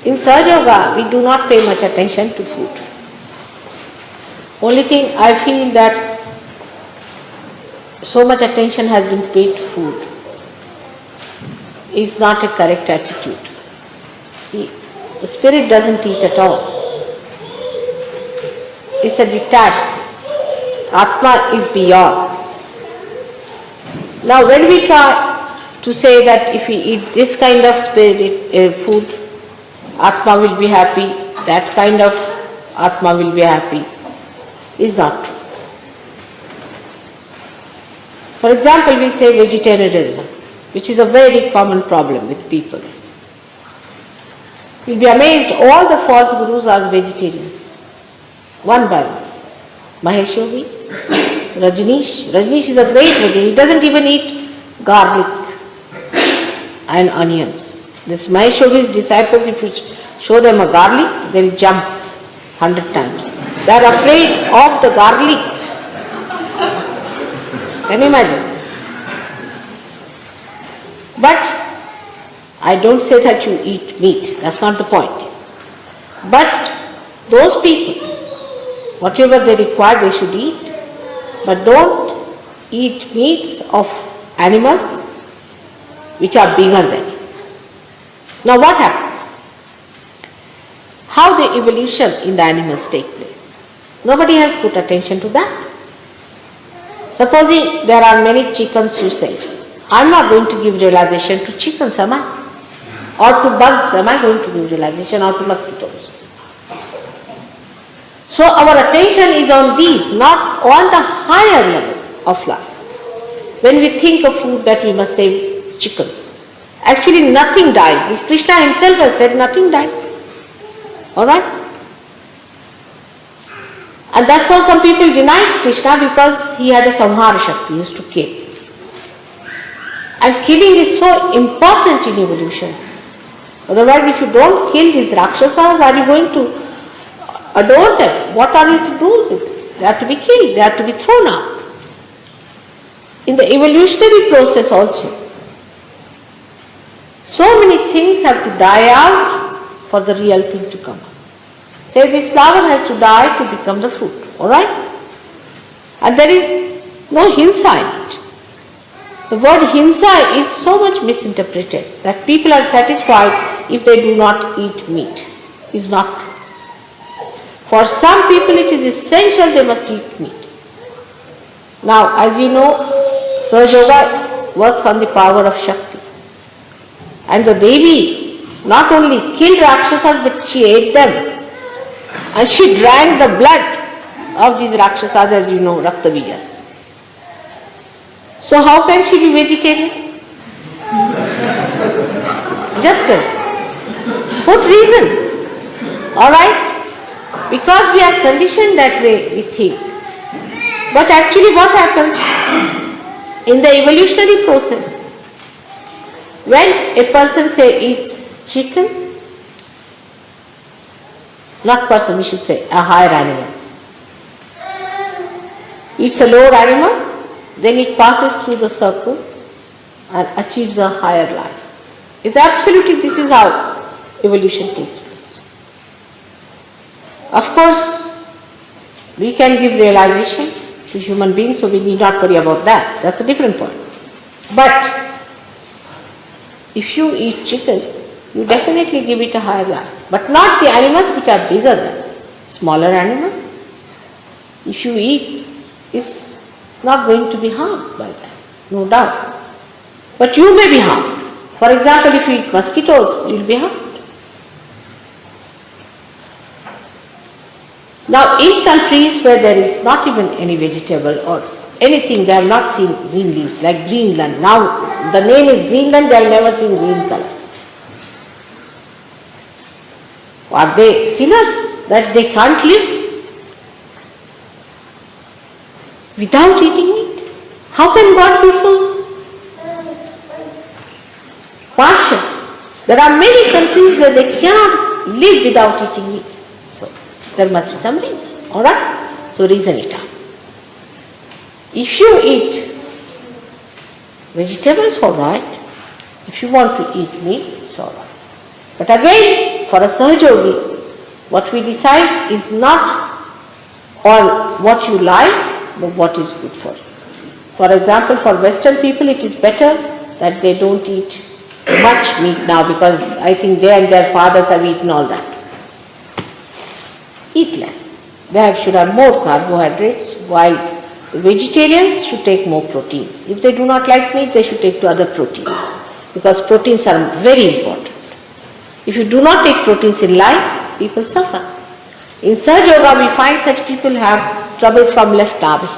In Sahajayoga, we do not pay much attention to food. Only thing I feel that so much attention has been paid to food is not a correct attitude. See, the spirit doesn't eat at all. It's a detached. Atma is beyond. Now when we try to say that if we eat this kind of food, Atma will be happy, that kind of Atma will be happy, is not true. For example, we say vegetarianism, which is a very common problem with people. You'll be amazed, all the false gurus are vegetarians. One by one. Mahesh Yogi, Rajneesh. Rajneesh is a great vegetarian. He doesn't even eat garlic and onions. This Mahesh Yogi's disciples, if you show them a garlic, they'll jump 100 times. They are afraid of the garlic. Can you imagine? But I don't say that you eat meat. That's not the point. But those people, whatever they require, they should eat. But don't eat meats of animals which are bigger than you. Now what happens? How the evolution in the animals take place? Nobody has put attention to that. Supposing there are many chickens, you say, I'm not going to give realization to chickens, am I? Or to bugs, am I going to give realization, or to mosquitoes? So our attention is on these, not on the higher level of life. When we think of food, that we must say chickens. Actually nothing dies. This Krishna himself has said nothing dies. Alright? And that's how some people denied Krishna, because he had a samhara shakti, he used to kill. And killing is so important in evolution. Otherwise, if you don't kill these Rakshasas, are you going to adore them? What are you to do with them? They have to be killed, they have to be thrown out. In the evolutionary process also, so many things have to die out for the real thing to come up. Say this flower has to die to become the fruit, alright? And there is no hinsa in it. The word hinsa is so much misinterpreted that people are satisfied if they do not eat meat. It is not true. For some people it is essential they must eat meat. Now, as you know, Sahajayoga works on the power of Shakti. And the Devi not only killed Rakshasas, but she ate them. And she drank the blood of these Rakshasas, as you know, Raktavijas. So how can she be vegetarian? Just what reason? Alright? Because we are conditioned that way, we think. But actually what happens in the evolutionary process, when a person say eats chicken, not person, we should say a higher animal, eats a lower animal, then it passes through the circle and achieves a higher life. It's absolutely, this is how evolution takes place. Of course, we can give realization to human beings, so we need not worry about that. That's a different point. But if you eat chicken, you definitely give it a higher life. But not the animals which are bigger than smaller animals. If you eat, it's not going to be harmed by that, no doubt. But you may be harmed. For example, if you eat mosquitoes, you will be harmed. Now, in countries where there is not even any vegetable or anything, they have not seen green leaves, like Greenland. Now, the name is Greenland, they have never seen green color. Are they sinners that they can't live without eating meat? How can God be so partial? There are many countries where they cannot live without eating meat. So, there must be some reason, alright? So, reason it out. If you eat vegetables, alright. If you want to eat meat, it's alright. But again, for a Sahajayogi, what we decide is not all what you like, but what is good for you. For example, for Western people, it is better that they don't eat much meat now, because I think they and their fathers have eaten all that. Eat less. They should have more carbohydrates, while the vegetarians should take more proteins. If they do not like meat, they should take to other proteins, because proteins are very important. If you do not take proteins in life, people suffer. In Sahajayoga, we find such people have trouble from left tummy.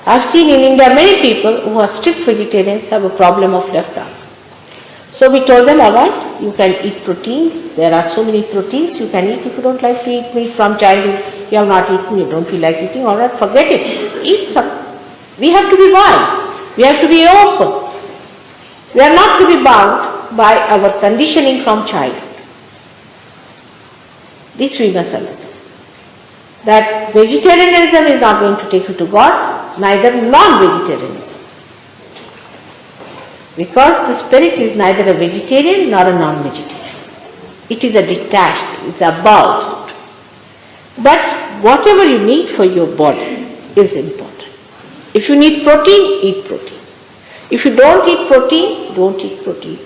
I have seen in India many people who are strict vegetarians have a problem of left arm. So we told them, all right, you can eat proteins. There are so many proteins you can eat. If you don't like to eat meat from childhood, you have not eaten, you don't feel like eating, all right, forget it. Eat some. We have to be wise. We have to be open. We are not to be bound by our conditioning from childhood. This we must understand. That vegetarianism is not going to take you to God, neither non-vegetarianism. Because the spirit is neither a vegetarian nor a non-vegetarian. It is a detached thing, it's above food. But whatever you need for your body is important. If you need protein, eat protein. If you don't eat protein, don't eat protein.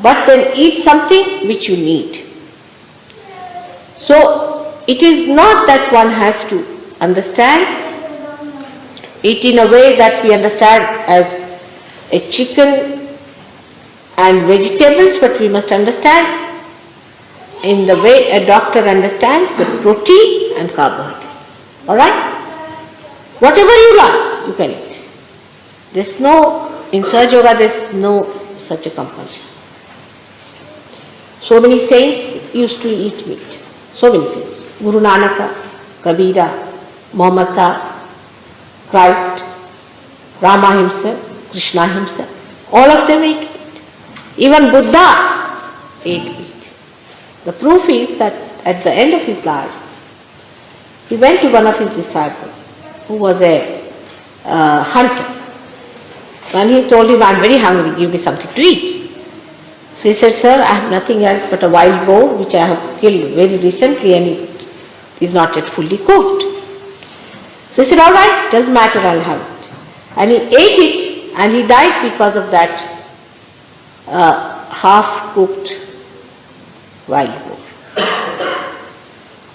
But then eat something which you need. So, it is not that one has to understand it in a way that we understand as a chicken and vegetables, but we must understand in the way a doctor understands the protein and carbohydrates. Alright? Whatever you like, you can eat. There's no, in Sahajayoga there's no such a compulsion. So many saints used to eat meat. So many saints. Guru Nanaka, Kabira, Muhammad Sahib, Christ, Rama himself, Krishna himself, all of them ate meat. Even Buddha ate meat. The proof is that at the end of his life, he went to one of his disciples who was a hunter. And he told him, I'm very hungry, give me something to eat. So he said, sir, I have nothing else but a wild boar which I have killed very recently and it is not yet fully cooked. So he said, all right, doesn't matter, I'll have it. And he ate it and he died because of that half-cooked wild boar.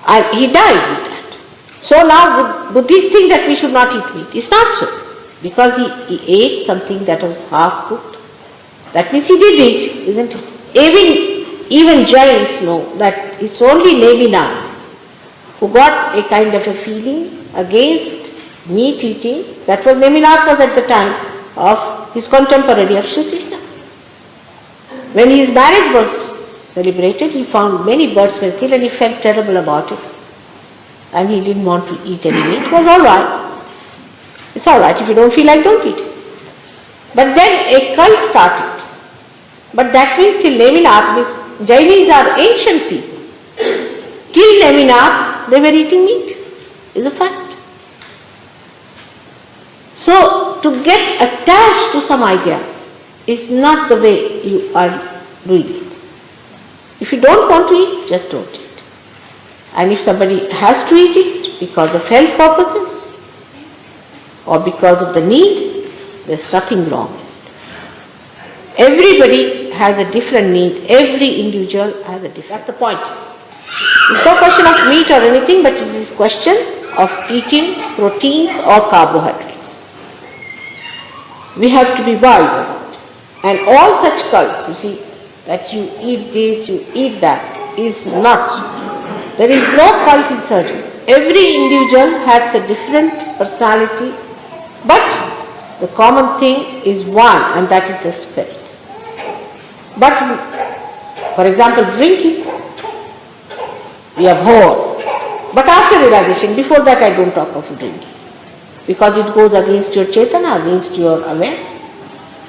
And he died with that. So now Buddhists think that we should not eat meat. It's not so. Because he ate something that was half-cooked. That means he did it, isn't it? Even Jains know that it's only Neminath who got a kind of a feeling against meat eating. That was Neminath was at the time of his contemporary of Sri Krishna. When his marriage was celebrated, he found many birds were killed and he felt terrible about it. And he didn't want to eat any meat. It was all right. It's all right. If you don't feel like, don't eat. But then a cult started. But that means till Neminath, means Jainis are ancient people. Till Neminath, they were eating meat. Is a fact. So, to get attached to some idea is not the way you are doing it. If you don't want to eat, just don't eat. And if somebody has to eat it because of health purposes or because of the need, there's nothing wrong. Everybody has a different need. Every individual has a different. That's the point. It's no question of meat or anything, but it is a question of eating proteins or carbohydrates. We have to be wise about it. And all such cults, you see, that you eat this, you eat that, is not. There is no cult in surgery. Every individual has a different personality, but the common thing is one, and that is the spirit. But, for example, drinking, we abhor. But after realization, before that I don't talk of drinking. Because it goes against your chetana, against your awareness.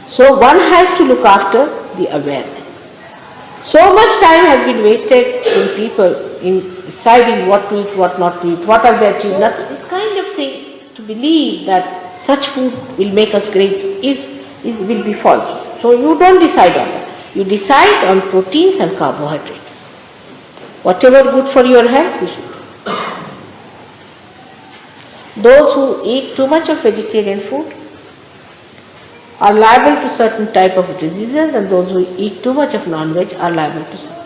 So one has to look after the awareness. So much time has been wasted in people in deciding what to eat, what not to eat, what are their achieved, nothing. This kind of thing, to believe that such food will make us great will be false. So you don't decide on that. You decide on proteins and carbohydrates. Whatever good for your health, you should do. Those who eat too much of vegetarian food are liable to certain type of diseases, and those who eat too much of non-veg are liable to some.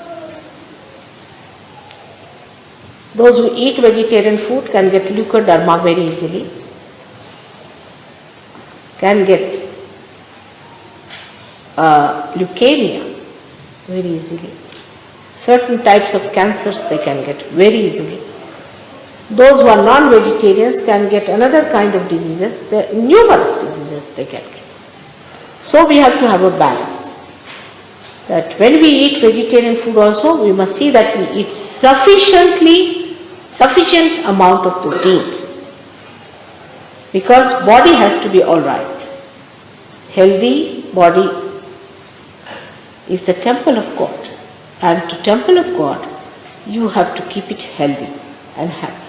Those who eat vegetarian food can get leukoderma very easily, can get leukemia very easily. Certain types of cancers they can get very easily. Those who are non-vegetarians can get another kind of diseases. There are numerous diseases they can get. So we have to have a balance. That when we eat vegetarian food also, we must see that we eat sufficient amount of proteins. Because body has to be all right. Healthy body is the temple of God. And to temple of God, you have to keep it healthy and happy.